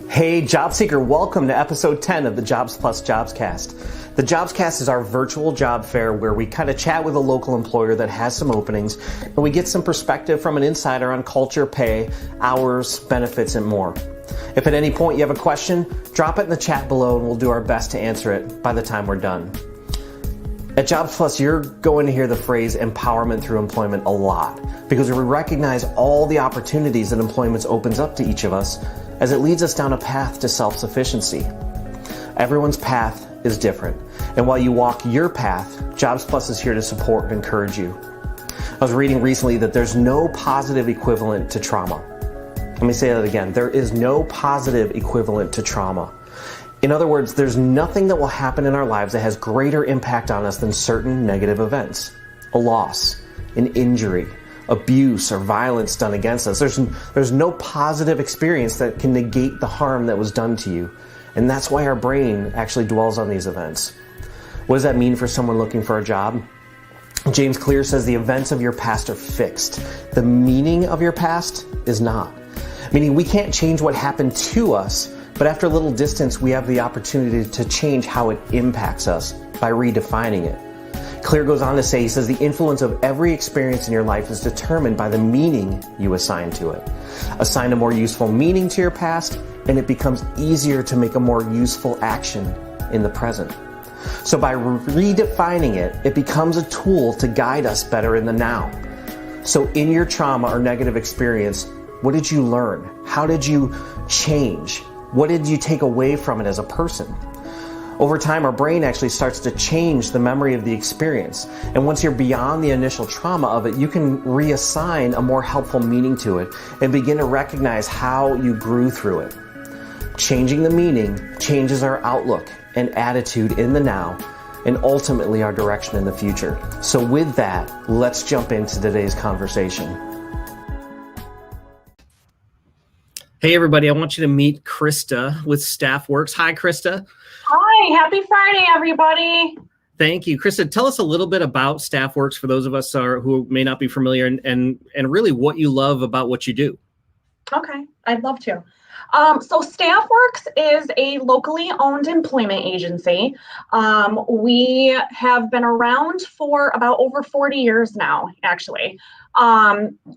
Hey, job seeker, welcome to episode 10 of the JobsPlus JobsCast. The JobsCast is our virtual job fair where we kind of chat with a local employer that has some openings and we get some perspective from an insider on culture, pay, hours, benefits, and more. If at any point you have a question, drop it in the chat below and we'll do our best to answer it by the time we're done. At JobsPlus, you're going to hear the phrase empowerment through employment a lot because we recognize all the opportunities that employment opens up to each of us as it leads us down a path to self-sufficiency. Everyone's path is different, and while you walk your path, JobsPlus is here to support and encourage you. I was reading recently that there's no positive equivalent to trauma. Let me say that again. There is no positive equivalent to trauma. In other words, there's nothing that will happen in our lives that has greater impact on us than certain negative events. A loss, an injury, abuse or violence done against us. There's no positive experience that can negate the harm that was done to you. And that's why our brain actually dwells on these events. What does that mean for someone looking for a job? James Clear says the events of your past are fixed. The meaning of your past is not. Meaning we can't change what happened to us, but after a little distance, we have the opportunity to change how it impacts us by redefining it. Clear goes on to say, he says, the influence of every experience in your life is determined by the meaning you assign to it. Assign a more useful meaning to your past, and it becomes easier to make a more useful action in the present. So by redefining it, it becomes a tool to guide us better in the now. So in your trauma or negative experience, what did you learn? How did you change? What did you take away from it as a person? Over time, our brain actually starts to change the memory of the experience. And once you're beyond the initial trauma of it, you can reassign a more helpful meaning to it and begin to recognize how you grew through it. Changing the meaning changes our outlook and attitude in the now and ultimately our direction in the future. So with that, let's jump into today's conversation. Hey everybody, I want you to meet Krista with Staffworks. Hi, Krista. Hi, happy Friday, everybody. Thank you. Krista, tell us a little bit about Staffworks for those of us who may not be familiar and really what you love about what you do. Okay, I'd love to. So Staffworks is a locally owned employment agency. We have been around for about over 40 years now, actually.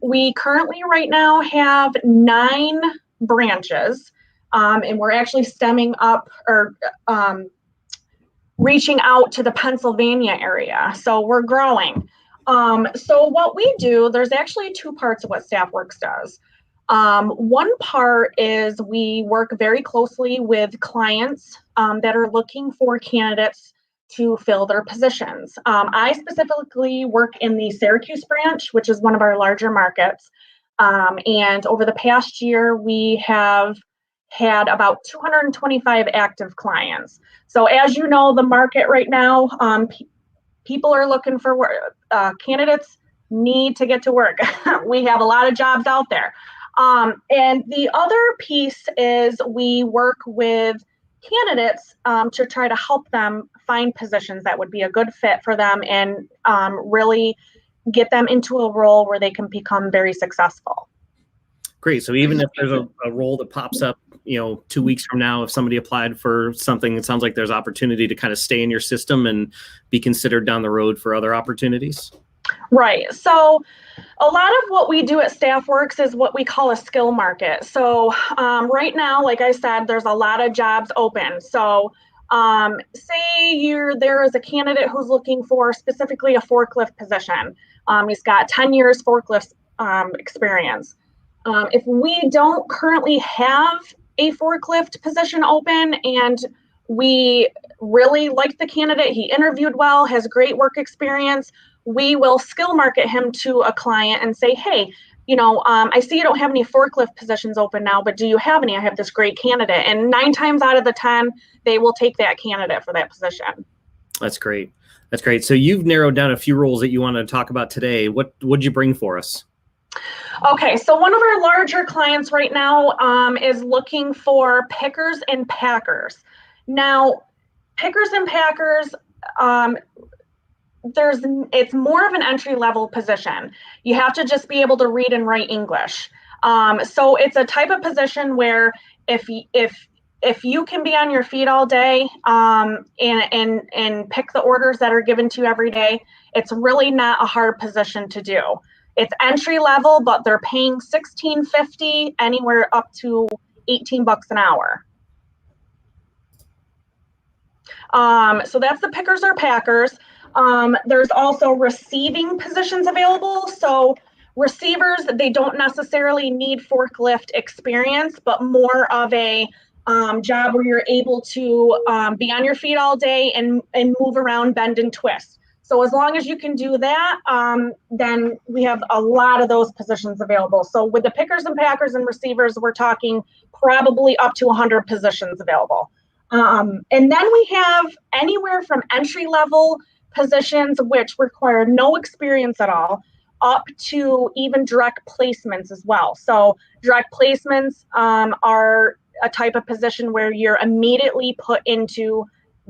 We currently right now have 9 branches. And we're actually stemming up or reaching out to the Pennsylvania area. So we're growing. So what we do, there's actually 2 parts of what Staffworks does. One part is we work very closely with clients that are looking for candidates to fill their positions. I specifically work in the Syracuse branch, which is one of our larger markets. And over the past year, we have had about 225 active clients. So as you know, the market right now, people are looking for work. Candidates need to get to work. We have a lot of jobs out there. And the other piece is we work with candidates to try to help them find positions that would be a good fit for them and really get them into a role where they can become very successful. Great. So even if there's a role that pops up, 2 weeks from now, if somebody applied for something, it sounds like there's opportunity to kind of stay in your system and be considered down the road for other opportunities. Right. So a lot of what we do at Staffworks is what we call a skill market. So right now, like I said, there's a lot of jobs open. So say there is a candidate who's looking for specifically a forklift position. He's got 10 years forklift experience. If we don't currently have a forklift position open and we really like the candidate, he interviewed well, has great work experience, we will skill market him to a client and say, hey, I see you don't have any forklift positions open now, but do you have any? I have this great candidate. And 9 times out of the 10, they will take that candidate for that position. That's great. That's great. So you've narrowed down a few roles that you want to talk about today. What'd you bring for us? Okay, so one of our larger clients right now is looking for pickers and packers. Now, pickers and packers, it's more of an entry level position. You have to just be able to read and write English. So it's a type of position where if you can be on your feet all day and pick the orders that are given to you every day, it's really not a hard position to do. It's entry level, but they're paying $16.50 anywhere up to $18 an hour. So that's the pickers or packers. There's also receiving positions available. So receivers, they don't necessarily need forklift experience, but more of a job where you're able to be on your feet all day and move around, bend and twist. So as long as you can do that, then we have a lot of those positions available. So with the pickers and packers and receivers, we're talking probably up to 100 positions available. And then we have anywhere from entry level positions, which require no experience at all, up to even direct placements as well. So direct placements are a type of position where you're immediately put into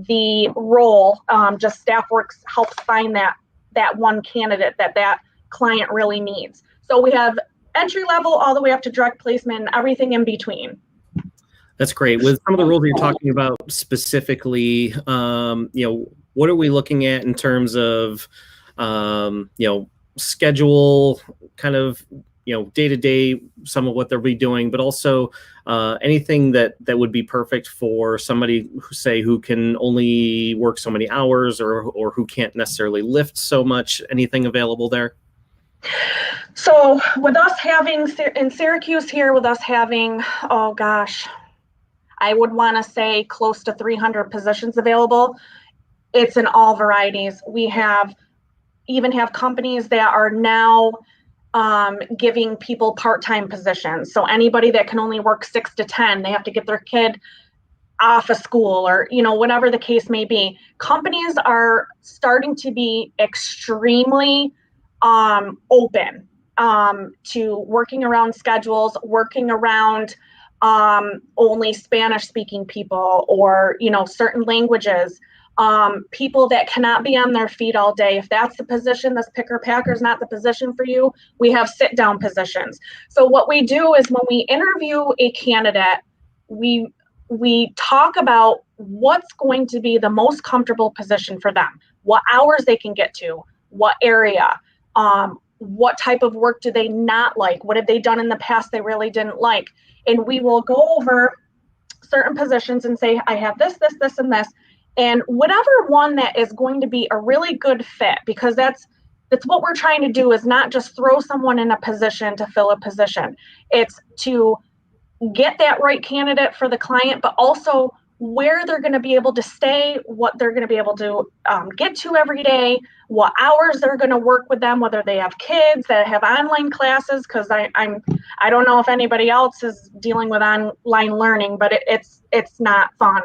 the role. Just Staffworks helps find that one candidate that client really needs. So we have entry level all the way up to direct placement and everything in between. That's great. With some of the roles that you're talking about specifically, what are we looking at in terms of, schedule, kind of, day-to-day, some of what they'll be doing, but also anything that would be perfect for somebody who can only work so many hours or who can't necessarily lift so much, anything available there? So with us having, in Syracuse here, with us having, oh gosh, I would want to say close to 300 positions available. It's in all varieties. We even have companies that are now giving people part-time positions. So anybody that can only work 6 to 10, they have to get their kid off of school or, whatever the case may be. Companies are starting to be extremely open to working around schedules, working around only Spanish speaking people or, certain languages, people that cannot be on their feet all day. If that's the position, this picker packer is not the position for you, we have sit down positions. So what we do is when we interview a candidate, we talk about what's going to be the most comfortable position for them, what hours they can get to, what area, what type of work do they not like, what have they done in the past they really didn't like. And we will go over certain positions and say, I have this, and this, and whatever one that is going to be a really good fit, because that's what we're trying to do, is not just throw someone in a position to fill a position. It's to get that right candidate for the client, but also where they're going to be able to stay, what they're going to be able to get to every day, what hours they're going to work with them, whether they have kids that have online classes, because I don't know if anybody else is dealing with online learning, but it's not fun.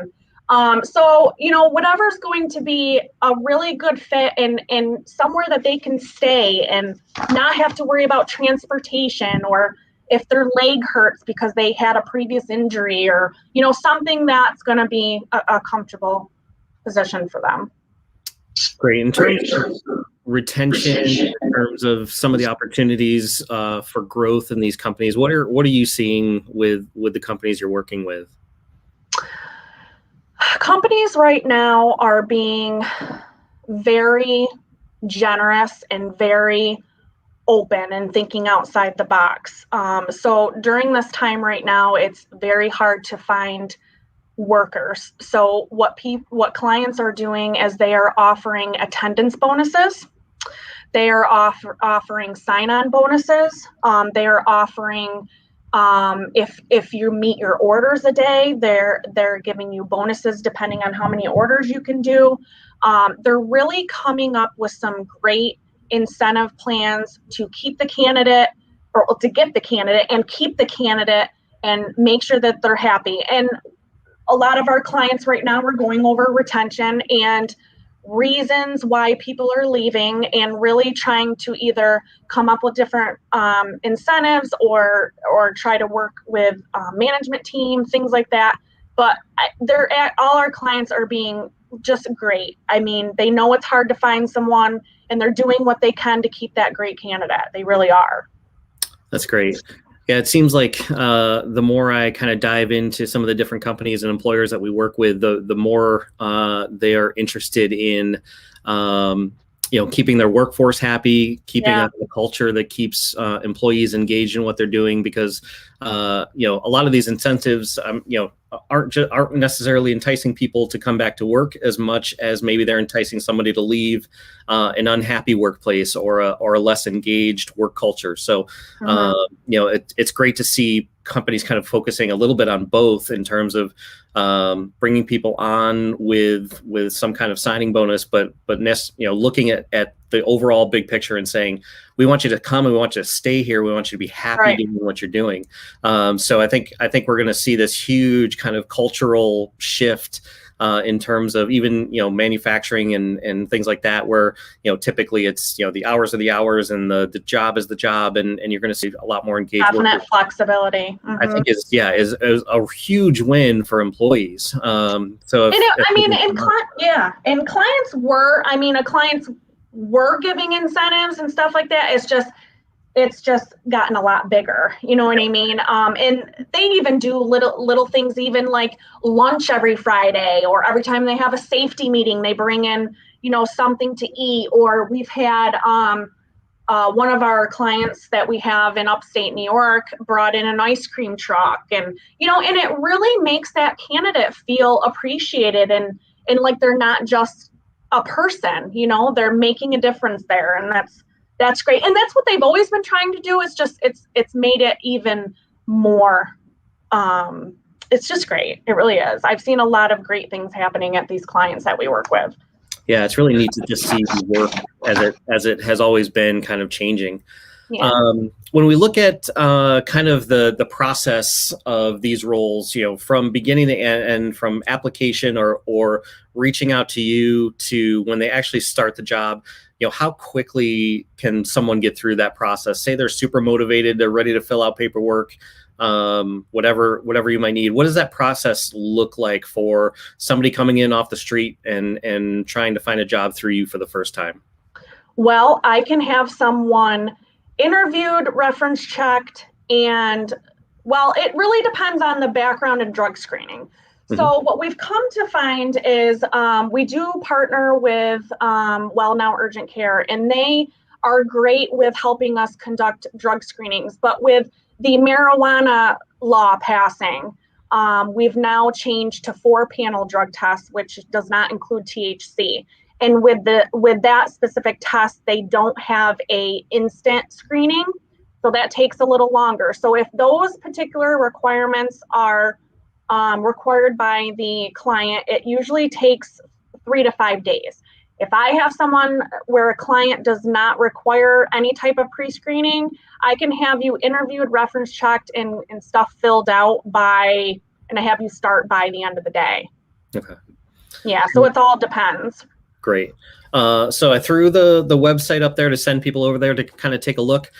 So, whatever's going to be a really good fit and somewhere that they can stay and not have to worry about transportation, or if their leg hurts because they had a previous injury, or, something that's going to be a comfortable position for them. Great. In terms of retention, in terms of some of the opportunities for growth in these companies, what are you seeing with the companies you're working with? Companies right now are being very generous and very open and thinking outside the box. So during this time right now, it's very hard to find workers. So what clients are doing is they are offering attendance bonuses. They are offering sign-on bonuses. They are offering if you meet your orders a day, they're giving you bonuses depending on how many orders you can do. They're really coming up with some great incentive plans to keep the candidate, or to get the candidate and keep the candidate and make sure that they're happy. And a lot of our clients right now, we're going over retention, and reasons why people are leaving and really trying to either come up with different incentives or try to work with management team, things like that. But all our clients are being just great. I mean, they know it's hard to find someone, and they're doing what they can to keep that great candidate. They really are. That's great. Yeah, it seems like the more I kind of dive into some of the different companies and employers that we work with, the more they are interested in, keeping their workforce happy, keeping up the culture that keeps employees engaged in what they're doing. Because a lot of these incentives, aren't necessarily enticing people to come back to work as much as maybe they're enticing somebody to leave an unhappy workplace or a less engaged work culture. So, it's great to see companies kind of focusing a little bit on both in terms of bringing people on with some kind of signing bonus, but looking at the overall big picture and saying, we want you to come and we want you to stay here. We want you to be happy doing what you're doing. So I think we're going to see this huge kind of cultural shift in terms of even, manufacturing and things like that, where, typically it's, the hours are the hours and the job is the job. And you're going to see a lot more engaged definite flexibility. Mm-hmm. I think is a huge win for employees. Clients were giving incentives and stuff like that. It's just gotten a lot bigger. You know what I mean? And they even do little things, even like lunch every Friday, or every time they have a safety meeting, they bring in, something to eat. Or we've had one of our clients that we have in upstate New York brought in an ice cream truck, and, and it really makes that candidate feel appreciated and like they're not just a person, they're making a difference there. And that's great. And that's what they've always been trying to do. It's just, it's made it even more, it's just great. It really is. I've seen a lot of great things happening at these clients that we work with. Yeah, it's really neat to just see the work as it has always been kind of changing. Yeah. When we look at kind of the process of these roles, from beginning to end, and from application or reaching out to you to when they actually start the job, how quickly can someone get through that process? Say they're super motivated, they're ready to fill out paperwork, whatever you might need. What does that process look like for somebody coming in off the street and trying to find a job through you for the first time? Well, I can have someone interviewed, reference checked, and it really depends on the background and drug screening. Mm-hmm. So what we've come to find is we do partner with Now Urgent Care, and they are great with helping us conduct drug screenings. But with the marijuana law passing, we've now changed to 4-panel drug tests, which does not include THC. And with that specific test, they don't have a instant screening, so that takes a little longer. So if those particular requirements are required by the client, it usually takes 3 to 5 days. If I have someone where a client does not require any type of pre-screening, I can have you interviewed, reference checked, and stuff filled out and I have you start by the end of the day. Okay. Yeah, so it all depends. Great. So I threw the website up there to send people over there to kind of take a look.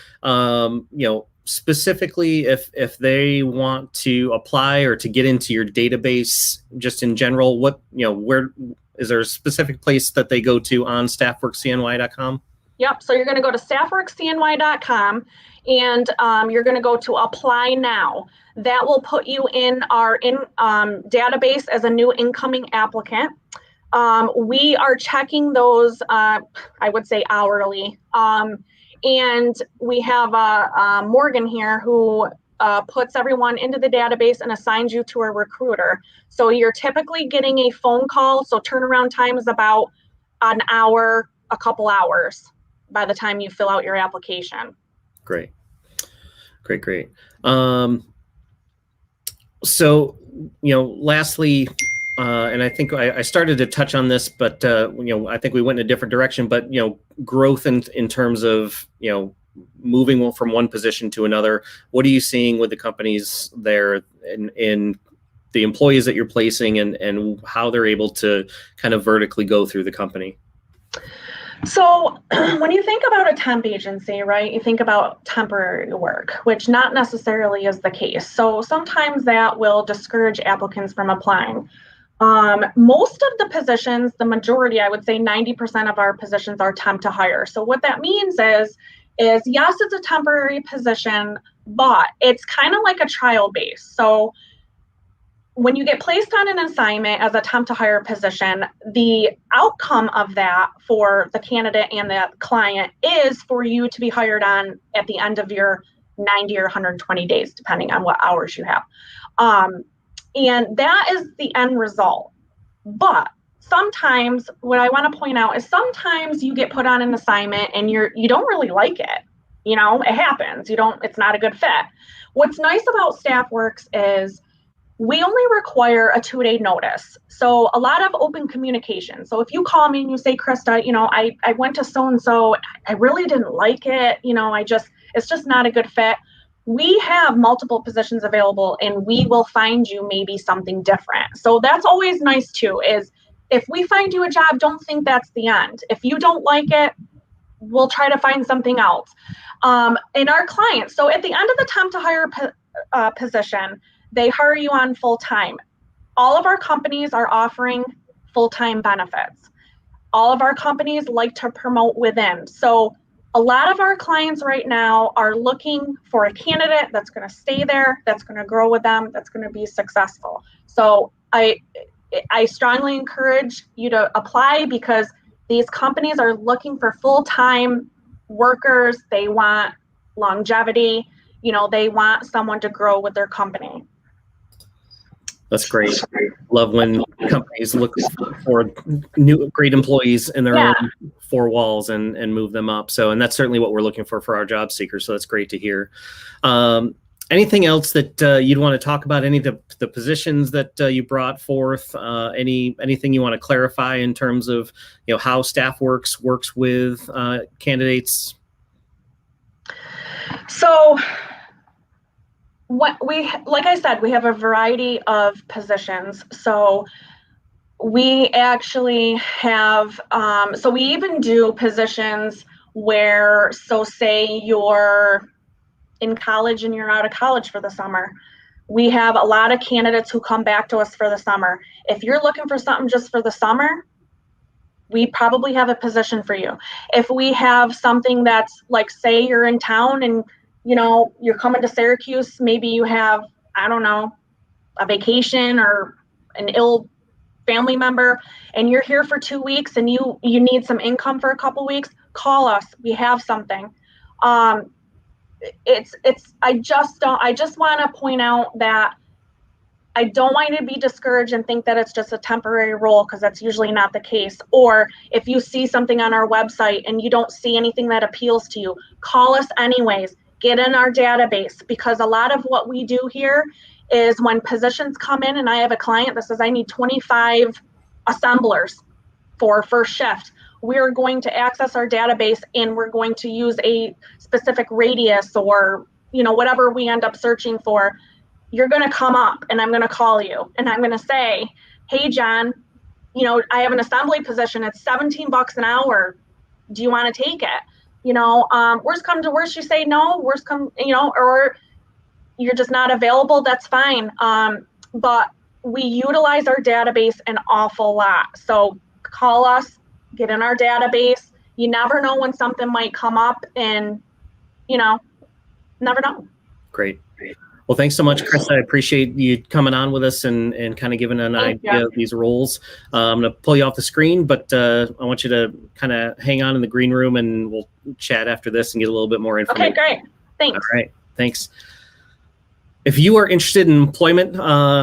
Specifically, if they want to apply or to get into your database, just in general, where is there a specific place that they go to on staffworkscny.com? Yep. So you're going to go to staffworkscny.com, and you're going to go to apply now. That will put you in our database as a new incoming applicant. We are checking those, I would say, hourly. And we have Morgan here who puts everyone into the database and assigns you to a recruiter. So you're typically getting a phone call. So turnaround time is about an hour, a couple hours by the time you fill out your application. Great. So, lastly, and I think I started to touch on this, but, I think we went in a different direction, but, growth in terms of, moving from one position to another. What are you seeing with the companies there in the employees that you're placing and how they're able to kind of vertically go through the company? So when you think about a temp agency, right, you think about temporary work, which not necessarily is the case. So sometimes that will discourage applicants from applying. Most of the positions, the majority, I would say 90% of our positions are temp to hire. So what that means is yes, it's a temporary position, but it's kind of like a trial base. So when you get placed on an assignment as a temp to hire position, the outcome of that for the candidate and the client is for you to be hired on at the end of your 90 or 120 days, depending on what hours you have. And that is the end result. But sometimes what I want to point out is sometimes you get put on an assignment and you don't really like it. You know, it happens. It's not a good fit. What's nice about Staffworks is we only require a 2-day notice. So a lot of open communication. So if you call me and you say, Krista, I went to so-and-so, I really didn't like it. It's just not a good fit. We have multiple positions available and we will find you maybe something different. So that's always nice too, is if we find you a job, don't think that's the end. If you don't like it, we'll try to find something else. And our clients, so at the end of the temp to hire position, they hire you on full-time. All of our companies are offering full-time benefits. All of our companies like to promote within. So a lot of our clients right now are looking for a candidate that's going to stay there, that's going to grow with them, that's going to be successful. So I strongly encourage you to apply because these companies are looking for full-time workers. They want longevity. They want someone to grow with their company. That's great. Love when companies look for new great employees in their own four walls and move them up. And that's certainly what we're looking for our job seekers. So that's great to hear. Anything else that you'd want to talk about? Any of the positions that you brought forth? Anything you want to clarify in terms of how Staffworks works with candidates? So like I said, we have a variety of positions. So we actually have, so we even do positions where, so say you're in college and you're out of college for the summer. We have a lot of candidates who come back to us for the summer. If you're looking for something just for the summer, we probably have a position for you. If we have something that's like, say you're in town and you're coming to Syracuse, maybe you have, I don't know, a vacation or an ill family member, and you're here for 2 weeks and you need some income for a couple weeks, call us. We have something. I just want to point out that I don't want you to be discouraged and think that it's just a temporary role, because that's usually not the case. Or if you see something on our website and you don't see anything that appeals to you, call us anyways. Get in our database, because a lot of what we do here is when positions come in and I have a client that says I need 25 assemblers for first shift, we're going to access our database and we're going to use a specific radius or whatever we end up searching for. You're going to come up and I'm going to call you and I'm going to say, hey John, I have an assembly position, it's $17 an hour, do you want to take it? Worst come to worst, you say no, worst come, or you're just not available, that's fine. But we utilize our database an awful lot. So call us, get in our database. You never know when something might come up and, never know. Great. Well, thanks so much, Chris. I appreciate you coming on with us and kind of giving an idea of these roles. I'm going to pull you off the screen, but I want you to kind of hang on in the green room and we'll chat after this and get a little bit more information. Okay, great. Thanks. All right. Thanks. If you are interested in employment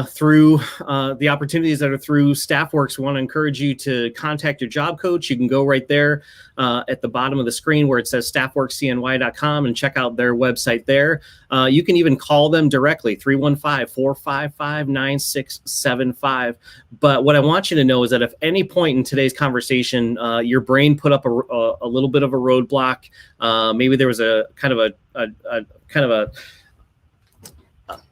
through the opportunities that are through Staffworks, we want to encourage you to contact your job coach. You can go right there at the bottom of the screen where it says staffworkscny.com and check out their website there. You can even call them directly, 315-455-9675. But what I want you to know is that if any point in today's conversation, your brain put up a little bit of a roadblock, maybe there was a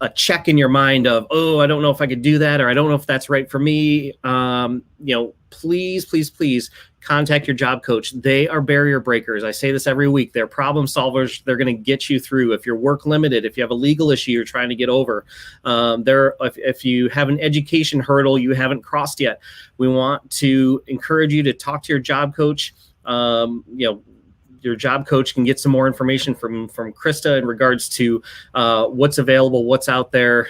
a check in your mind of, oh, I don't know if I could do that, or I don't know if that's right for me, please contact your job coach. They are barrier breakers. I say this every week. They're problem solvers. They're going to get you through. If you're work limited, if you have a legal issue you're trying to get over, if you have an education hurdle you haven't crossed yet, we want to encourage you to talk to your job coach. Your job coach can get some more information from Krista in regards to what's available, what's out there.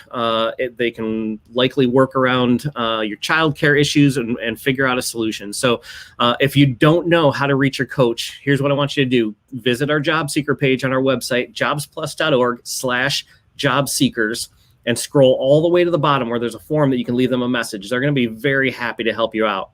They can likely work around your childcare issues and figure out a solution. So if you don't know how to reach your coach, here's what I want you to do. Visit our job seeker page on our website, jobsplus.org/jobseekers, and scroll all the way to the bottom where there's a form that you can leave them a message. They're going to be very happy to help you out.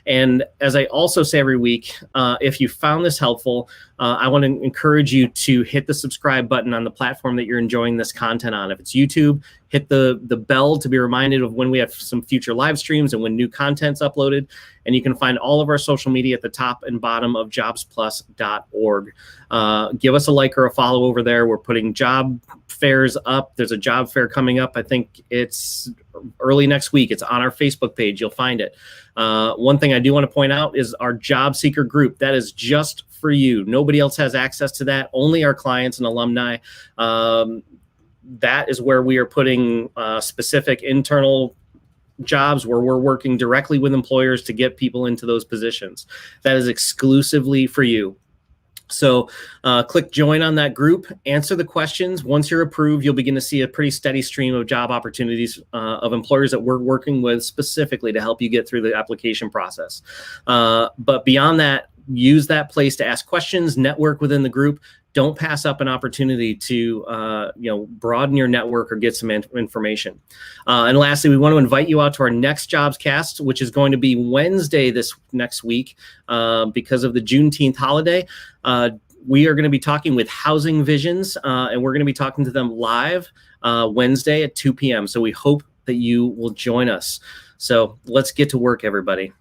And as I also say every week, if you found this helpful, I want to encourage you to hit the subscribe button on the platform that you're enjoying this content on. If it's YouTube, hit the bell to be reminded of when we have some future live streams and when new content's uploaded. And you can find all of our social media at the top and bottom of jobsplus.org. Give us a like or a follow over there. We're putting job fairs up. There's a job fair coming up. I think it's early next week. It's on our Facebook page. You'll find it. One thing I do want to point out is our job seeker group. That is just for you. Nobody else has access to that. Only our clients and alumni. That is where we are putting specific internal jobs where we're working directly with employers to get people into those positions. That is exclusively for you. So click join on that group, answer the questions. Once you're approved, you'll begin to see a pretty steady stream of job opportunities of employers that we're working with specifically to help you get through the application process. But beyond that, use that place to ask questions, network within the group. Don't pass up an opportunity to broaden your network or get some information. And lastly, we want to invite you out to our next JobsCast, which is going to be Wednesday this next week because of the Juneteenth holiday. We are going to be talking with Housing Visions, and we're going to be talking to them live Wednesday at 2 p.m. So we hope that you will join us. So let's get to work, everybody.